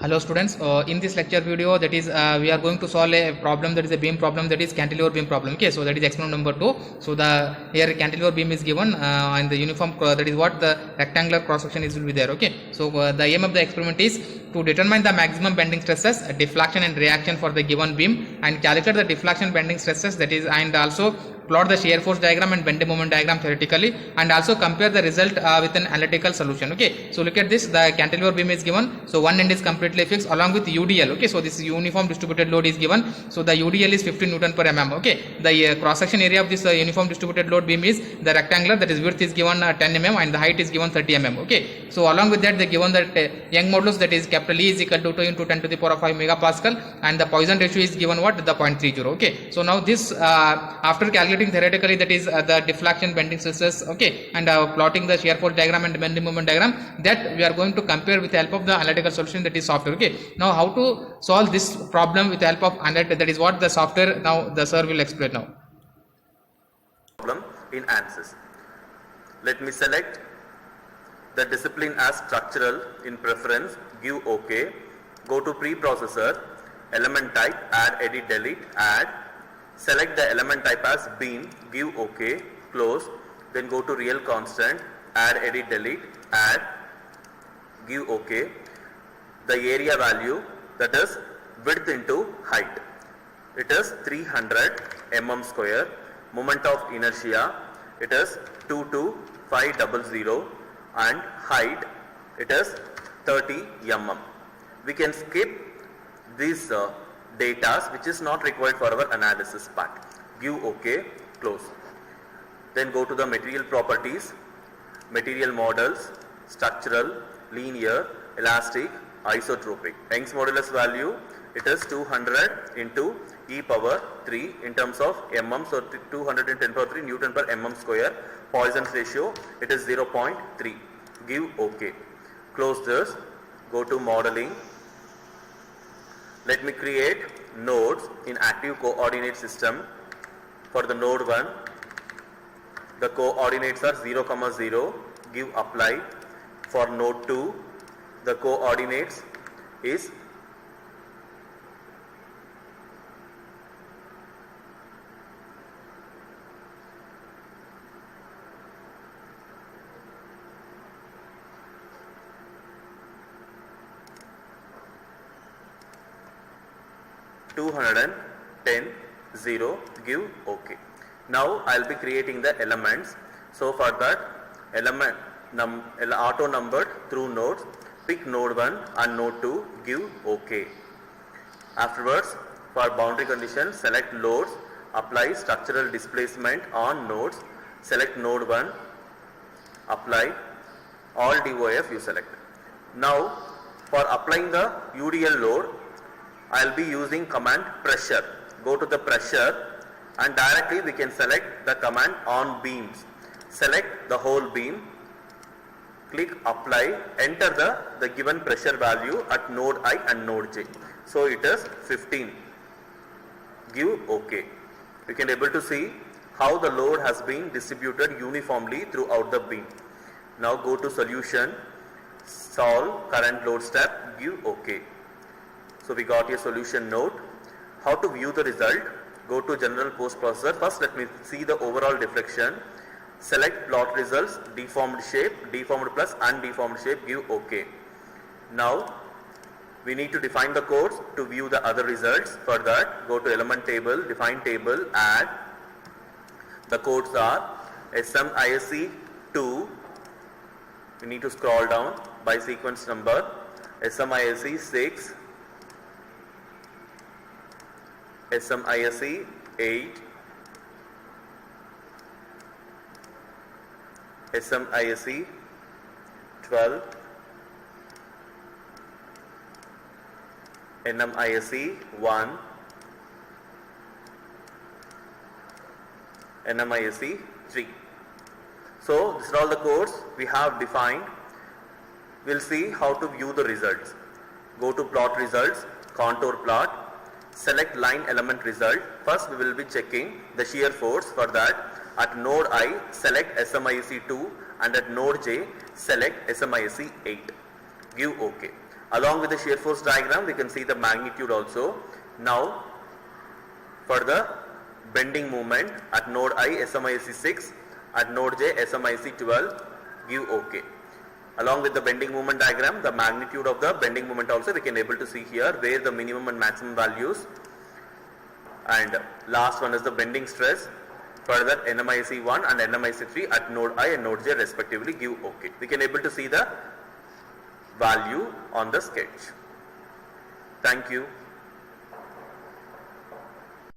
Hello students, in this lecture video that is we are going to solve a problem that is a beam problem, that is cantilever beam problem. Okay, so that is experiment number 2. So the here cantilever beam is given and the uniform that is what the rectangular cross section is will be there. Okay, so the aim of the experiment is to determine the maximum bending stresses, deflection and reaction for the given beam, and calculate the deflection bending stresses, that is, and also plot the shear force diagram and bending moment diagram theoretically, and also compare the result with an analytical solution. Okay, so look at this, the cantilever beam is given, so one end is completely fixed along with UDL. Okay, so this uniform distributed load is given, so the UDL is 15 Newton per mm. Okay, the cross section area of this uniform distributed load beam is the rectangular, that is width is given 10 mm and the height is given 30 mm. Okay, so along with that they given that Young modulus, that is capital E is equal to 2 into 10 to the power 5 megapascal, and the Poisson ratio is given what, the 0.30. Okay, so now this after calculating theoretically, that is the deflection bending stresses, okay, and plotting the shear force diagram and bending moment diagram, that we are going to compare with the help of the analytical solution, that is software. Okay, now how to solve this problem with the help of analytical, that is what the software, now the sir will explain now. Problem in ANSYS. Let me select the discipline as structural in preference, give OK, go to preprocessor, element type, add, edit, delete, add, select the element type as beam, give OK, close, then go to real constant, add, edit, delete, add, give OK, the area value, that is width into height, it is 300 mm square, moment of inertia, it is 22500, and height, it is 30 mm. We can skip these data which is not required for our analysis part. Give OK, close. Then go to the material properties, material models, structural, linear, elastic, isotropic. Young's modulus value, it is 200 into e power 3 in terms of mm, so 210 power 3 Newton per mm square. Poisson's ratio, it is 0.3. Give OK. Close this. Go to modeling. Let me create nodes in active coordinate system. For the node 1, the coordinates are 0, 0. Give apply. For node 2, the coordinates is 210, 0, give OK. Now I will be creating the elements. So for that, element auto numbered through nodes, pick node 1 and node 2, give OK. Afterwards, for boundary conditions, select loads, apply structural displacement on nodes, select node 1, apply, all DOF you select. Now for applying the UDL load, I will be using command pressure. Go to the pressure and directly we can select the command on beams. Select the whole beam, click apply, enter the given pressure value at node I and node J. So it is 15. Give OK. You can able to see how the load has been distributed uniformly throughout the beam. Now go to solution, solve current load step, give OK. So we got a solution node. How to view the result? Go to general post processor. First let me see the overall deflection. Select plot results, deformed shape, deformed plus undeformed shape, give OK. Now we need to define the codes to view the other results. For that, go to element table, define table, add. The codes are SMISC 2, we need to scroll down by sequence number, SMISC 6, SMISC 8, SMISC 12, NMISC 1, NMISC 3. So these are all the codes we have defined. We will see how to view the results. Go to plot results, contour plot, select line element result. First we will be checking the shear force. For that, at node I select SMISC 2 and at node J select SMISC 8. Give OK. Along with the shear force diagram, we can see the magnitude also. Now, for the bending moment at node I, SMIC 6, at node J, SMIC 12, give OK. Along with the bending moment diagram, the magnitude of the bending moment also we can able to see here, where the minimum and maximum values. And last one is the bending stress. For that, NMIC 1 and NMIC 3 at node I and node J respectively give OK. We can able to see the value on the sketch. Thank you.